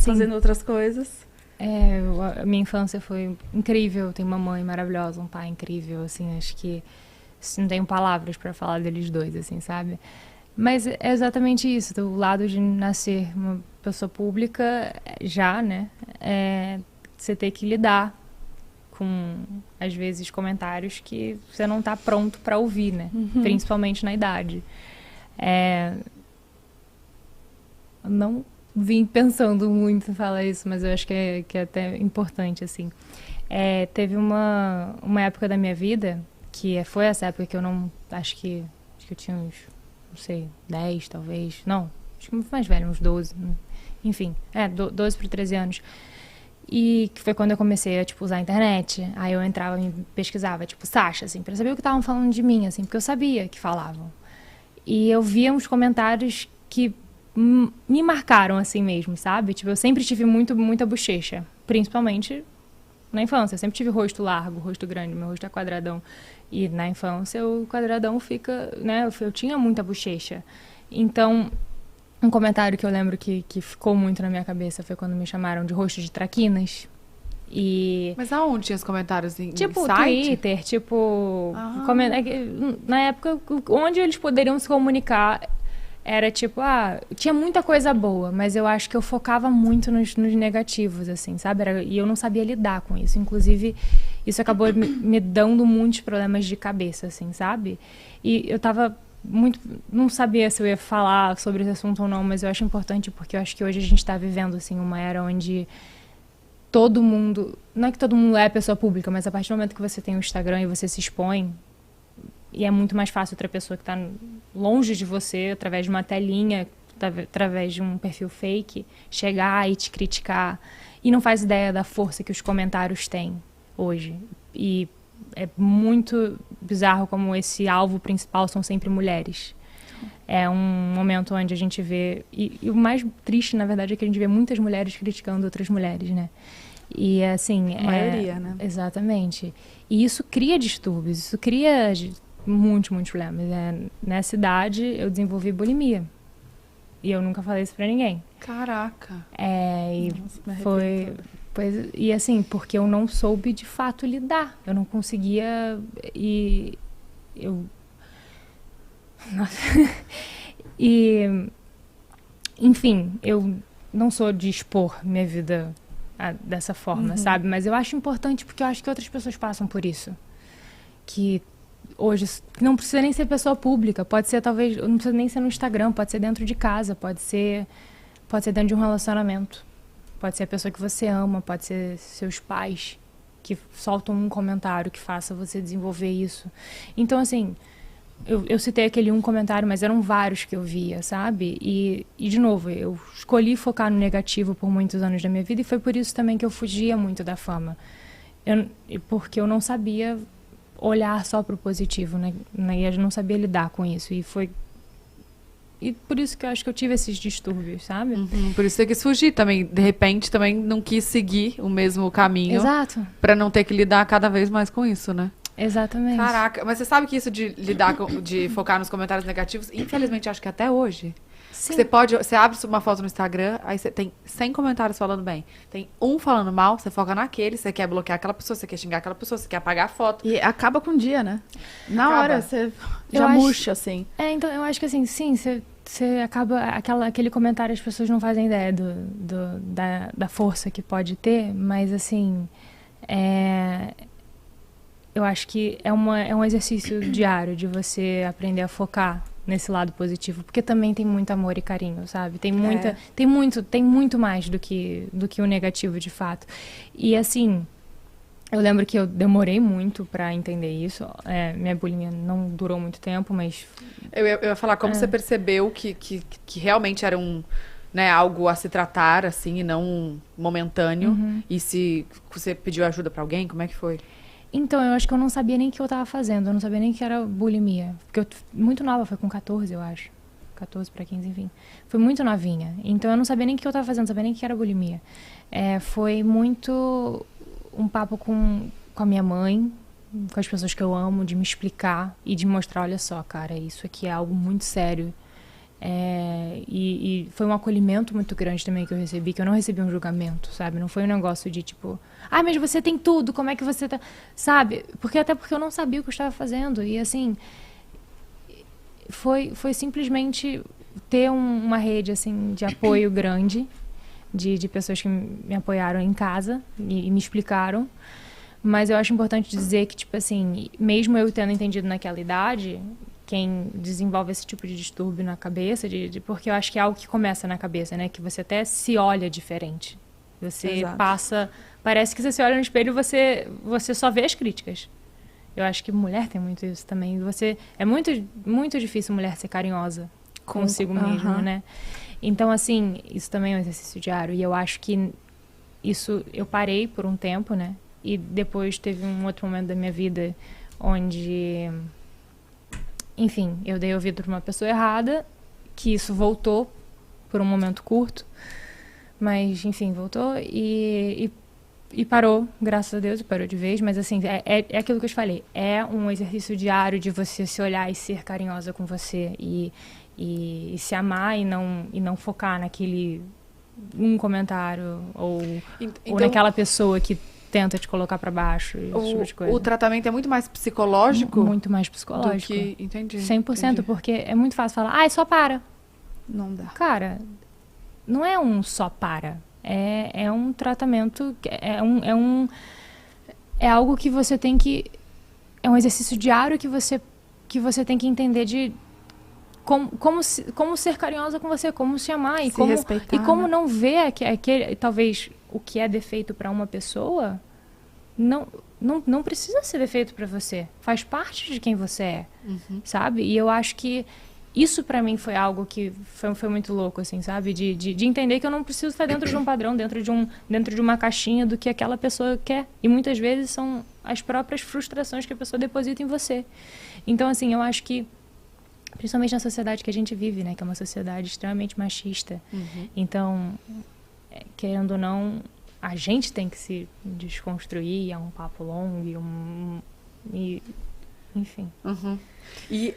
fazendo outras coisas. A minha infância foi incrível, tenho uma mãe maravilhosa, um pai incrível, assim, acho que não tenho palavras pra falar deles dois, assim, sabe? Mas é exatamente isso, do lado de nascer uma pessoa pública, já, né, você ter que lidar com, às vezes, comentários que você não tá pronto pra ouvir, né, principalmente na idade. Não vim pensando muito em falar isso, mas eu acho que é até importante, assim. Teve uma época da minha vida, que foi essa época que eu não... Acho que eu tinha uns, não sei, 10 talvez. Não, acho que mais velho, uns 12. Enfim, 12 para 13 anos. E que foi quando eu comecei a, tipo, usar a internet. Aí eu entrava e pesquisava, tipo, Sasha, assim, pra saber o que estavam falando de mim, assim, porque eu sabia que falavam. E eu via uns comentários que me marcaram assim mesmo, sabe? Tipo, eu sempre tive muita bochecha, principalmente na infância. Eu sempre tive rosto largo, rosto grande, meu rosto é quadradão. E na infância o quadradão fica, né? Eu tinha muita bochecha. Então, um comentário que eu lembro que ficou muito na minha cabeça foi quando me chamaram de rosto de traquinas. Mas aonde tinha os comentários? Tipo, Em site? Twitter, tipo... Na época, onde eles poderiam se comunicar era tipo, tinha muita coisa boa, mas eu acho que eu focava muito nos negativos, assim, sabe? E eu não sabia lidar com isso. Inclusive, isso acabou me dando muitos problemas de cabeça, assim, sabe? E eu tava não sabia se eu ia falar sobre esse assunto ou não, mas eu acho importante porque eu acho que hoje a gente tá vivendo, assim, uma era onde todo mundo... Não é que todo mundo é pessoa pública, mas a partir do momento que você tem o Instagram e você se expõe, e é muito mais fácil outra pessoa que está longe de você, através de uma telinha, através de um perfil fake, chegar e te criticar. E não faz ideia da força que os comentários têm hoje. E é muito bizarro como esse alvo principal são sempre mulheres. É um momento onde a gente vê... E o mais triste, na verdade, é que a gente vê muitas mulheres criticando outras mulheres, né? E, assim... A maioria, né? Exatamente. E isso cria distúrbios, isso cria muitos problemas. Nessa idade, eu desenvolvi bulimia. E eu nunca falei isso pra ninguém. Caraca. Nossa, e assim, porque eu não soube de fato lidar. Eu não conseguia. Enfim, eu não sou de expor minha vida dessa forma, sabe? Mas eu acho importante porque eu acho que outras pessoas passam por isso. Que hoje não precisa nem ser pessoa pública, pode ser talvez, não precisa nem ser no Instagram, pode ser dentro de casa, pode ser dentro de um relacionamento, pode ser a pessoa que você ama, pode ser seus pais que soltam um comentário que faça você desenvolver isso. Então, assim, eu citei aquele um comentário, mas eram vários que eu via, sabe? E de novo, eu escolhi focar no negativo por muitos anos da minha vida e foi por isso também que eu fugia muito da fama. Porque eu não sabia olhar só para o positivo, né? E eu não sabia lidar com isso. E por isso que eu acho que eu tive esses distúrbios, sabe? Por isso você quis fugir também. De repente, também não quis seguir o mesmo caminho. Exato. Pra não ter que lidar cada vez mais com isso, né? Exatamente. Caraca, mas você sabe que isso de de focar nos comentários negativos, infelizmente, acho que até hoje... Sim. Você abre uma foto no Instagram, aí você tem 100 comentários falando bem. Tem um falando mal, você foca naquele, você quer bloquear aquela pessoa, você quer xingar aquela pessoa, você quer apagar a foto. E acaba com o dia, né? Na hora, você já murcha, assim. Então, eu acho que assim, sim, você acaba... Aquele comentário, as pessoas não fazem ideia da força que pode ter, mas assim... Eu acho que é um exercício diário de você aprender a focar nesse lado positivo, porque também tem muito amor e carinho, sabe? Tem muito mais do que o negativo, de fato. E assim, eu lembro que eu demorei muito pra entender isso. Minha bulimia não durou muito tempo, mas... Eu ia falar, como você percebeu que realmente era algo a se tratar, assim, e não momentâneo? E se você pediu ajuda pra alguém, como é que foi? Então, eu acho que eu não sabia nem o que eu tava fazendo. Eu não sabia nem que era bulimia. Porque eu muito nova, foi com 14, eu acho. 14 para 15, enfim. Foi muito novinha. Então, eu não sabia nem o que eu tava fazendo, não sabia nem que era bulimia. Foi muito um papo com a minha mãe, com as pessoas que eu amo, de me explicar e de mostrar, olha só, cara, isso aqui é algo muito sério. E foi um acolhimento muito grande também que eu recebi, que eu não recebi um julgamento, sabe? Não foi um negócio de tipo, mas você tem tudo, como é que você tá... Sabe? Até porque eu não sabia o que eu estava fazendo. E assim, foi simplesmente ter uma rede assim, de apoio grande, de pessoas que me apoiaram em casa e me explicaram. Mas eu acho importante dizer que, tipo assim, mesmo eu tendo entendido naquela idade, quem desenvolve esse tipo de distúrbio na cabeça, porque eu acho que é algo que começa na cabeça, né? Que você até se olha diferente. Você passa... Parece que você se olha no espelho e você só vê as críticas. Eu acho que mulher tem muito isso também. É muito, muito difícil mulher ser carinhosa consigo mesma, né? Então, assim, isso também é um exercício diário. E eu acho que isso... Eu parei por um tempo, né? E depois teve um outro momento da minha vida onde... Enfim, eu dei ouvido para uma pessoa errada, que isso voltou por um momento curto. Mas, enfim, voltou e parou, graças a Deus, parou de vez. Mas, assim, é aquilo que eu te falei. É um exercício diário de você se olhar e ser carinhosa com você. E se amar e não focar naquele um comentário ou naquela pessoa que tenta te colocar para baixo, esse tipo de coisa. O tratamento é muito mais psicológico? Muito mais psicológico. Entendi. 100%, entendi. Porque é muito fácil falar, só para. Não dá. Cara, não é um só para. É um tratamento, é algo que você tem que... É um exercício diário que você tem que entender de como ser carinhosa com você, como se amar e como respeitar, como não ver aquele, talvez o que é defeito para uma pessoa não precisa ser defeito para você, faz parte de quem você é, sabe? E eu acho que isso para mim foi algo que foi muito louco, assim, sabe? De entender que eu não preciso estar dentro de um padrão, dentro de uma caixinha do que aquela pessoa quer. E muitas vezes são as próprias frustrações que a pessoa deposita em você. Então, assim, eu acho que principalmente na sociedade que a gente vive, né? Que é uma sociedade extremamente machista. Então, querendo ou não, a gente tem que se desconstruir, é um papo longo, enfim. E